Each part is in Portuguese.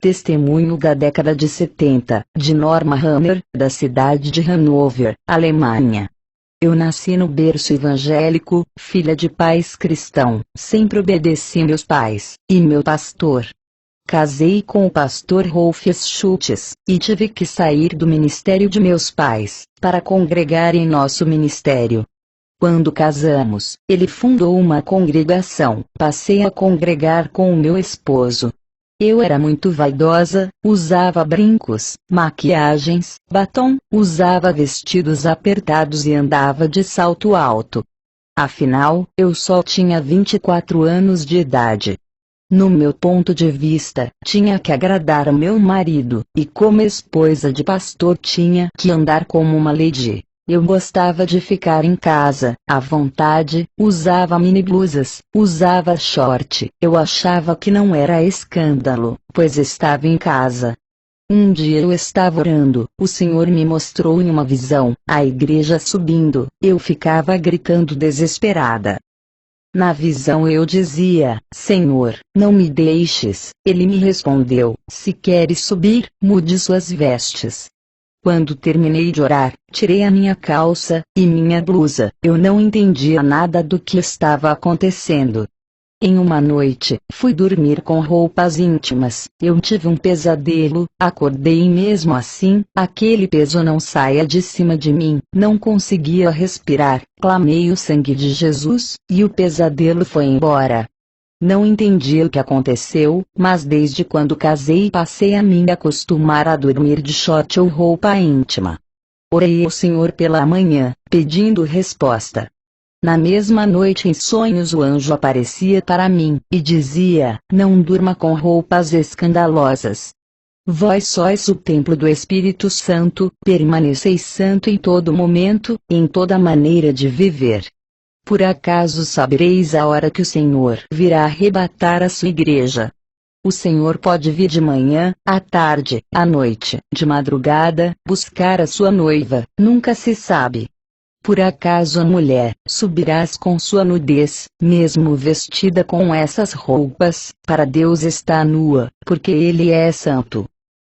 testemunho da década de 70, de Norma Hammer, da cidade de Hannover, Alemanha. Eu nasci no berço evangélico, filha de pais cristãos, sempre obedeci meus pais, e meu pastor. Casei com o pastor Rolf Schultz, e tive que sair do ministério de meus pais, para congregar em nosso ministério. Quando casamos, ele fundou uma congregação, passei a congregar com o meu esposo. Eu era muito vaidosa, usava brincos, maquiagens, batom, usava vestidos apertados e andava de salto alto. Afinal, eu só tinha 24 anos de idade. No meu ponto de vista, tinha que agradar ao meu marido, e como esposa de pastor tinha que andar como uma lady. Eu gostava de ficar em casa, à vontade, usava mini blusas, usava short. Eu achava que não era escândalo, pois estava em casa. Um dia eu estava orando, o Senhor me mostrou em uma visão, a igreja subindo, eu ficava gritando desesperada. Na visão eu dizia, Senhor, não me deixes. Ele me respondeu, se queres subir, mude suas vestes. Quando terminei de orar, tirei a minha calça e minha blusa. Eu não entendia nada do que estava acontecendo. Em uma noite, fui dormir com roupas íntimas. Eu tive um pesadelo, acordei e mesmo assim, aquele peso não saía de cima de mim. Não conseguia respirar. Clamei o sangue de Jesus, e o pesadelo foi embora. Não entendi o que aconteceu, mas desde quando casei passei a me acostumar a dormir de short ou roupa íntima. Orei ao Senhor pela manhã, pedindo resposta. Na mesma noite em sonhos o anjo aparecia para mim, e dizia, não durma com roupas escandalosas. Vós sois o templo do Espírito Santo, permaneceis santo em todo momento, em toda maneira de viver. Por acaso sabereis a hora que o Senhor virá arrebatar a sua igreja? O Senhor pode vir de manhã, à tarde, à noite, de madrugada, buscar a sua noiva, nunca se sabe. Por acaso a mulher, subirás com sua nudez, mesmo vestida com essas roupas, para Deus está nua, porque Ele é santo.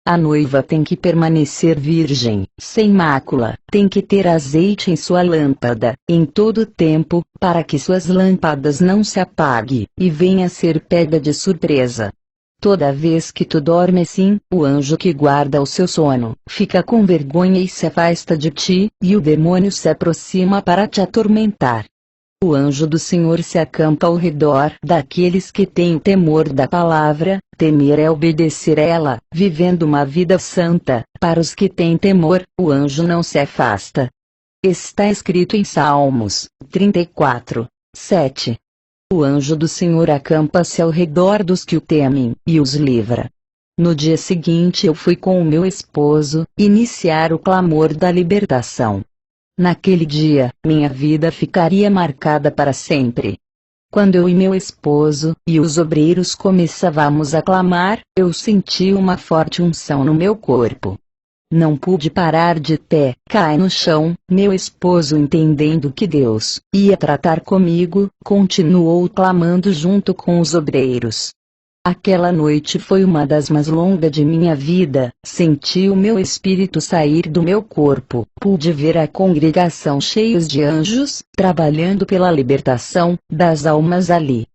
A noiva tem que permanecer virgem, sem mácula, tem que ter azeite em sua lâmpada, em todo tempo, para que suas lâmpadas não se apaguem, e venha a ser pega de surpresa. Toda vez que tu dorme assim, o anjo que guarda o seu sono, fica com vergonha e se afasta de ti, e o demônio se aproxima para te atormentar. O anjo do Senhor se acampa ao redor daqueles que têm temor da palavra. Temer é obedecer ela, vivendo uma vida santa. Para os que têm temor, o anjo não se afasta. Está escrito em Salmos 34, 7. O anjo do Senhor acampa-se ao redor dos que o temem, e os livra. No dia seguinte eu fui com o meu esposo, iniciar o clamor da libertação. Naquele dia, minha vida ficaria marcada para sempre. Quando eu e meu esposo, e os obreiros começávamos a clamar, eu senti uma forte unção no meu corpo. Não pude parar de pé, caí no chão. Meu esposo, entendendo que Deus ia tratar comigo, continuou clamando junto com os obreiros. Aquela noite foi uma das mais longas de minha vida. Senti o meu espírito sair do meu corpo. Pude ver a congregação cheios de anjos, trabalhando pela libertação das almas ali.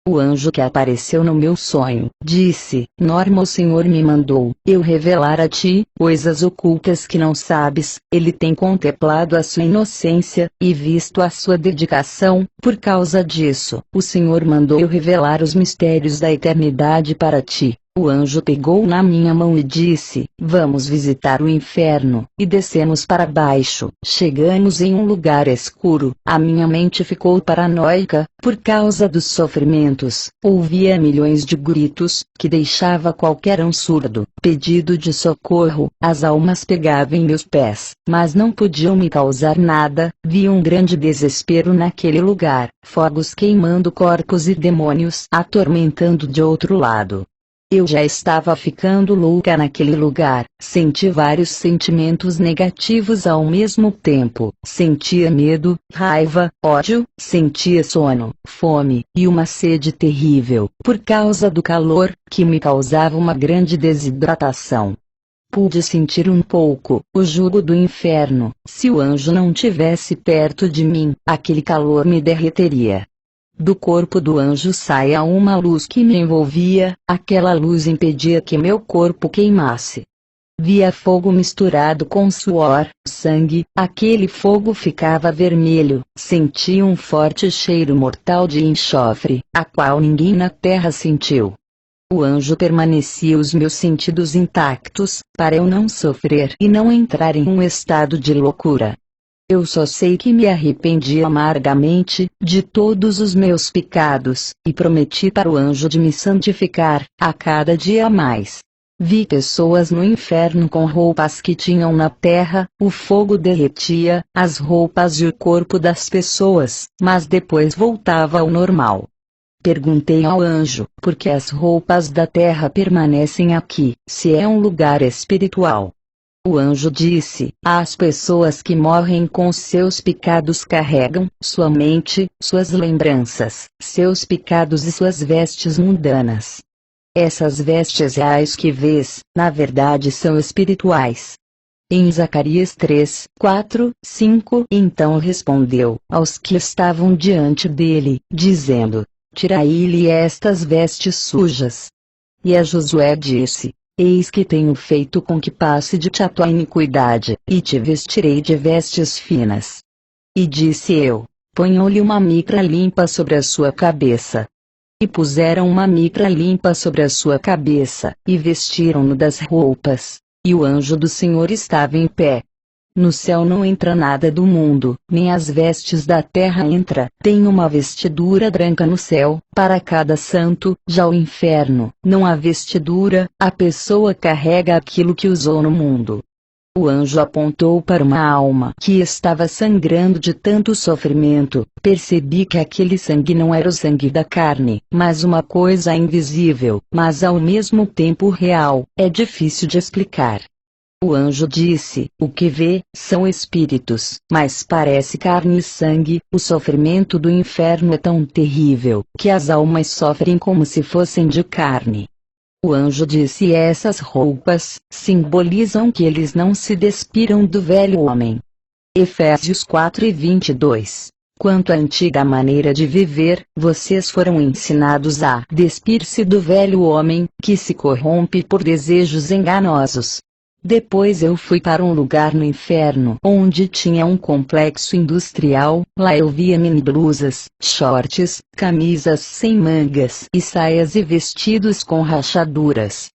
O anjo que apareceu no meu sonho, disse, Norma, o Senhor me mandou eu revelar a ti coisas ocultas que não sabes. Ele tem contemplado a sua inocência, e visto a sua dedicação. Por causa disso, o Senhor mandou eu revelar os mistérios da eternidade para ti. O anjo pegou na minha mão e disse, vamos visitar o inferno, e descemos para baixo. Chegamos em um lugar escuro, a minha mente ficou paranoica, por causa dos sofrimentos. Ouvia milhões de gritos, que deixava qualquer um surdo. Pedido de socorro, as almas pegavam em meus pés, mas não podiam me causar nada. Vi um grande desespero naquele lugar, fogos queimando corpos e demônios atormentando de outro lado. Eu já estava ficando louca naquele lugar, senti vários sentimentos negativos ao mesmo tempo, sentia medo, raiva, ódio, sentia sono, fome, e uma sede terrível, por causa do calor, que me causava uma grande desidratação. Pude sentir um pouco o jugo do inferno. Se o anjo não tivesse perto de mim, aquele calor me derreteria. Do corpo do anjo saía uma luz que me envolvia, aquela luz impedia que meu corpo queimasse. Via fogo misturado com suor, sangue, aquele fogo ficava vermelho, sentia um forte cheiro mortal de enxofre, a qual ninguém na terra sentiu. O anjo permanecia os meus sentidos intactos, para eu não sofrer e não entrar em um estado de loucura. Eu só sei que me arrependi amargamente de todos os meus pecados, e prometi para o anjo de me santificar, a cada dia mais. Vi pessoas no inferno com roupas que tinham na terra, o fogo derretia as roupas e o corpo das pessoas, mas depois voltava ao normal. Perguntei ao anjo, por que as roupas da terra permanecem aqui, se é um lugar espiritual? O anjo disse: as pessoas que morrem com seus pecados carregam sua mente, suas lembranças, seus pecados e suas vestes mundanas. Essas vestes reais que vês, na verdade são espirituais. Em Zacarias 3, 4, 5, então respondeu aos que estavam diante dele, dizendo: tirai-lhe estas vestes sujas. E a Josué disse: eis que tenho feito com que passe de ti a tua iniquidade, e te vestirei de vestes finas. E disse eu: ponham-lhe uma mitra limpa sobre a sua cabeça. E puseram uma mitra limpa sobre a sua cabeça, e vestiram-no das roupas, e o anjo do Senhor estava em pé. No céu não entra nada do mundo, nem as vestes da terra entra, tem uma vestidura branca no céu, para cada santo. Já o inferno, não há vestidura, a pessoa carrega aquilo que usou no mundo. O anjo apontou para uma alma que estava sangrando de tanto sofrimento. Percebi que aquele sangue não era o sangue da carne, mas uma coisa invisível, mas ao mesmo tempo real, é difícil de explicar. O anjo disse: o que vê, são espíritos, mas parece carne e sangue. O sofrimento do inferno é tão terrível, que as almas sofrem como se fossem de carne. O anjo disse: essas roupas simbolizam que eles não se despiram do velho homem. Efésios 4:22. Quanto à antiga maneira de viver, vocês foram ensinados a despir-se do velho homem, que se corrompe por desejos enganosos. Depois eu fui para um lugar no inferno, onde tinha um complexo industrial. Lá eu via mini blusas, shorts, camisas sem mangas e saias e vestidos com rachaduras.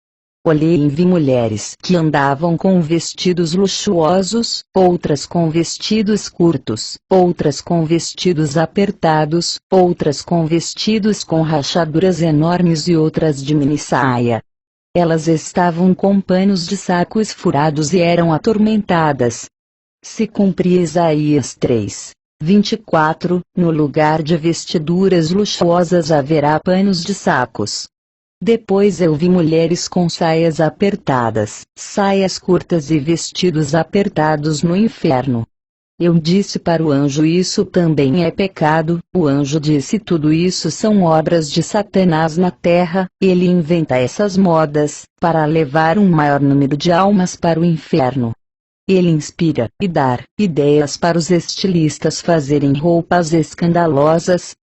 Olhei e vi mulheres que andavam com vestidos luxuosos, outras com vestidos curtos, outras com vestidos apertados, outras com vestidos com rachaduras enormes e outras de mini saia. Elas estavam com panos de sacos furados e eram atormentadas. Se cumpria Isaías 3, 24, no lugar de vestiduras luxuosas haverá panos de sacos. Depois eu vi mulheres com saias apertadas, saias curtas e vestidos apertados no inferno. Eu disse para o anjo: isso também é pecado. O anjo disse: tudo isso são obras de Satanás na terra, ele inventa essas modas, para levar um maior número de almas para o inferno. Ele inspira e dá ideias para os estilistas fazerem roupas escandalosas.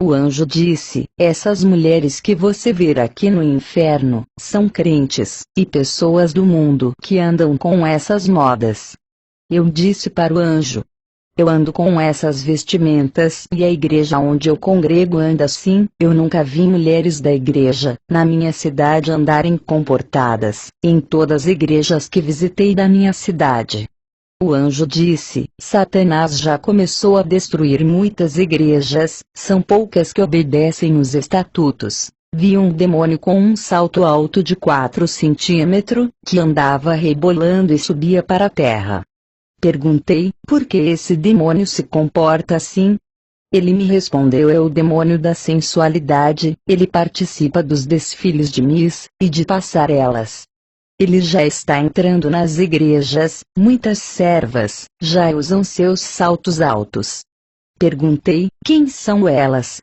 O anjo disse: essas mulheres que você vê aqui no inferno, são crentes, e pessoas do mundo que andam com essas modas. Eu disse para o anjo: eu ando com essas vestimentas e a igreja onde eu congrego anda assim. Eu nunca vi mulheres da igreja, na minha cidade andarem comportadas, em todas as igrejas que visitei da minha cidade. O anjo disse: Satanás já começou a destruir muitas igrejas, são poucas que obedecem os estatutos. Vi um demônio com um salto alto de 4 centímetros, que andava rebolando e subia para a terra. Perguntei: por que esse demônio se comporta assim? Ele me respondeu: é o demônio da sensualidade, ele participa dos desfiles de Miss, e de passarelas. Ele já está entrando nas igrejas, muitas servas, já usam seus saltos altos. Perguntei: quem são elas?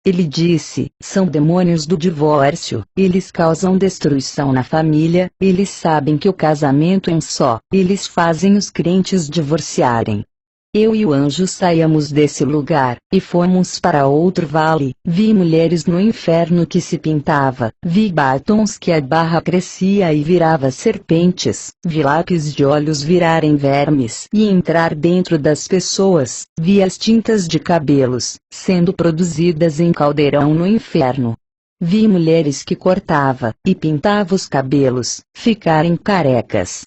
Ele disse: são demônios do divórcio, eles causam destruição na família, eles sabem que o casamento é um só, eles fazem os crentes divorciarem. Eu e o anjo saímos desse lugar, e fomos para outro vale. Vi mulheres no inferno que se pintava, vi batons que a barra crescia e virava serpentes, vi lápis de olhos virarem vermes e entrar dentro das pessoas, vi as tintas de cabelos, sendo produzidas em caldeirão no inferno. Vi mulheres que cortava, e pintava os cabelos, ficarem carecas.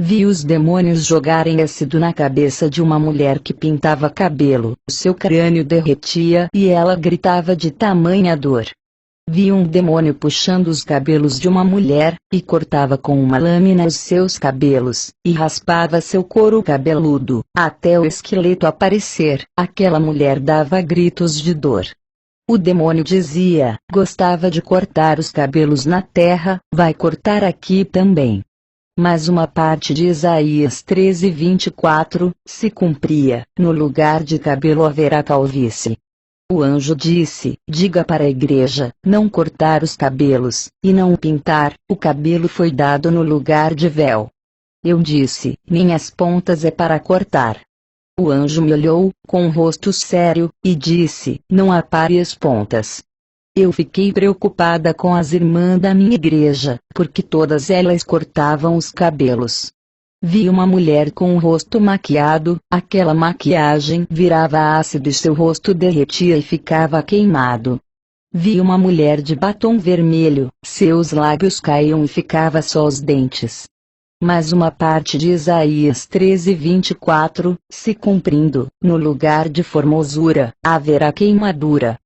Vi os demônios jogarem ácido na cabeça de uma mulher que pintava cabelo, seu crânio derretia e ela gritava de tamanha dor. Vi um demônio puxando os cabelos de uma mulher, e cortava com uma lâmina os seus cabelos, e raspava seu couro cabeludo, até o esqueleto aparecer. Aquela mulher dava gritos de dor. O demônio dizia: gostava de cortar os cabelos na terra, vai cortar aqui também. Mas uma parte de Isaías 13:24 se cumpria: no lugar de cabelo haverá calvície. O anjo disse: diga para a igreja, não cortar os cabelos, e não pintar, o cabelo foi dado no lugar de véu. Eu disse: nem as pontas é para cortar. O anjo me olhou, com um rosto sério, e disse: não apare as pontas. Eu fiquei preocupada com as irmãs da minha igreja, porque todas elas cortavam os cabelos. Vi uma mulher com o rosto maquiado, aquela maquiagem virava ácido e seu rosto derretia e ficava queimado. Vi uma mulher de batom vermelho, seus lábios caíam e ficava só os dentes. Mas uma parte de Isaías 13:24 se cumprindo: no lugar de formosura, haverá queimadura.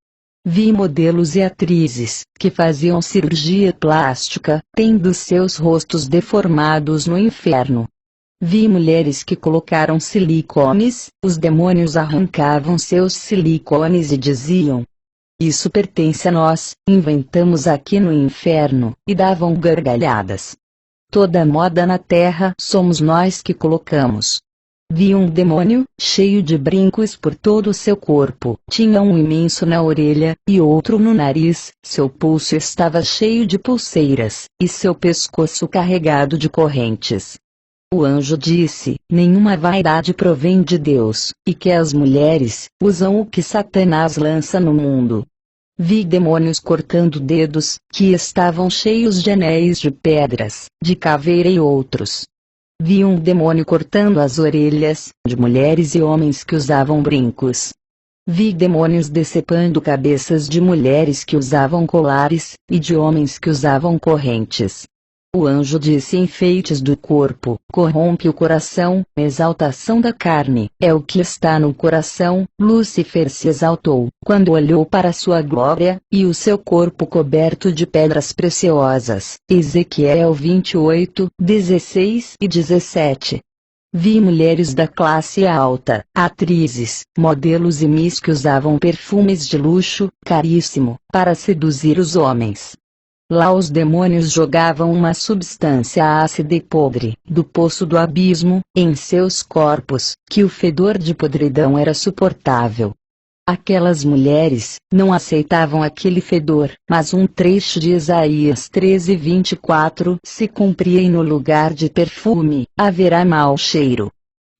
Vi modelos e atrizes, que faziam cirurgia plástica, tendo seus rostos deformados no inferno. Vi mulheres que colocaram silicones, os demônios arrancavam seus silicones e diziam: isso pertence a nós, inventamos aqui no inferno, e davam gargalhadas. Toda moda na terra somos nós que colocamos. Vi um demônio, cheio de brincos por todo o seu corpo, tinha um imenso na orelha, e outro no nariz, seu pulso estava cheio de pulseiras, e seu pescoço carregado de correntes. O anjo disse: nenhuma vaidade provém de Deus, e que as mulheres usam o que Satanás lança no mundo. Vi demônios cortando dedos, que estavam cheios de anéis de pedras, de caveira e outros. Vi um demônio cortando as orelhas, de mulheres e homens que usavam brincos. Vi demônios decepando cabeças de mulheres que usavam colares, e de homens que usavam correntes. O anjo disse: enfeites do corpo, corrompe o coração, exaltação da carne, é o que está no coração. Lúcifer se exaltou, quando olhou para sua glória, e o seu corpo coberto de pedras preciosas. Ezequiel 28:16 e 17. Vi mulheres da classe alta, atrizes, modelos e miss que usavam perfumes de luxo, caríssimo, para seduzir os homens. Lá os demônios jogavam uma substância ácida e podre, do poço do abismo, em seus corpos, que o fedor de podridão era suportável. Aquelas mulheres não aceitavam aquele fedor, mas um trecho de Isaías 13:24 se cumpria: e no lugar de perfume, haverá mau cheiro.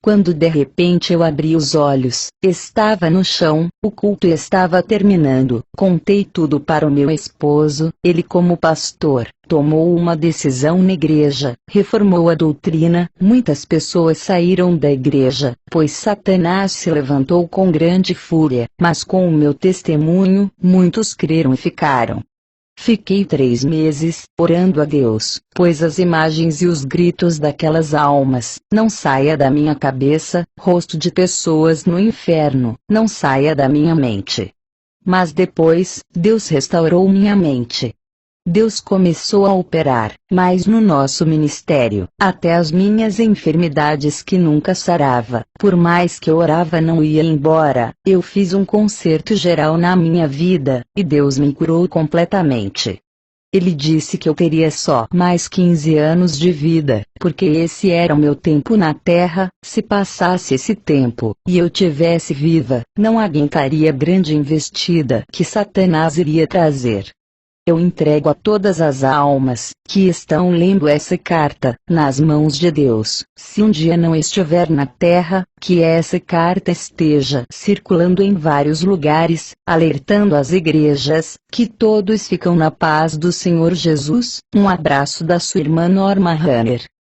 Quando de repente eu abri os olhos, estava no chão, o culto estava terminando. Contei tudo para o meu esposo, ele como pastor, tomou uma decisão na igreja, reformou a doutrina. Muitas pessoas saíram da igreja, pois Satanás se levantou com grande fúria, mas com o meu testemunho, muitos creram e ficaram. Fiquei 3 meses, orando a Deus, pois as imagens e os gritos daquelas almas, não saia da minha cabeça, rosto de pessoas no inferno, não saia da minha mente. Mas depois, Deus restaurou minha mente. Deus começou a operar, mas no nosso ministério, até as minhas enfermidades que nunca sarava, por mais que eu orava não ia embora, eu fiz um concerto geral na minha vida, e Deus me curou completamente. Ele disse que eu teria só mais 15 anos de vida, porque esse era o meu tempo na terra. Se passasse esse tempo, e eu tivesse viva, não aguentaria a grande investida que Satanás iria trazer. Eu entrego a todas as almas que estão lendo essa carta nas mãos de Deus. Se um dia não estiver na terra, que essa carta esteja circulando em vários lugares, alertando as igrejas, que todos ficam na paz do Senhor Jesus. Um abraço da sua irmã Norma Hammer.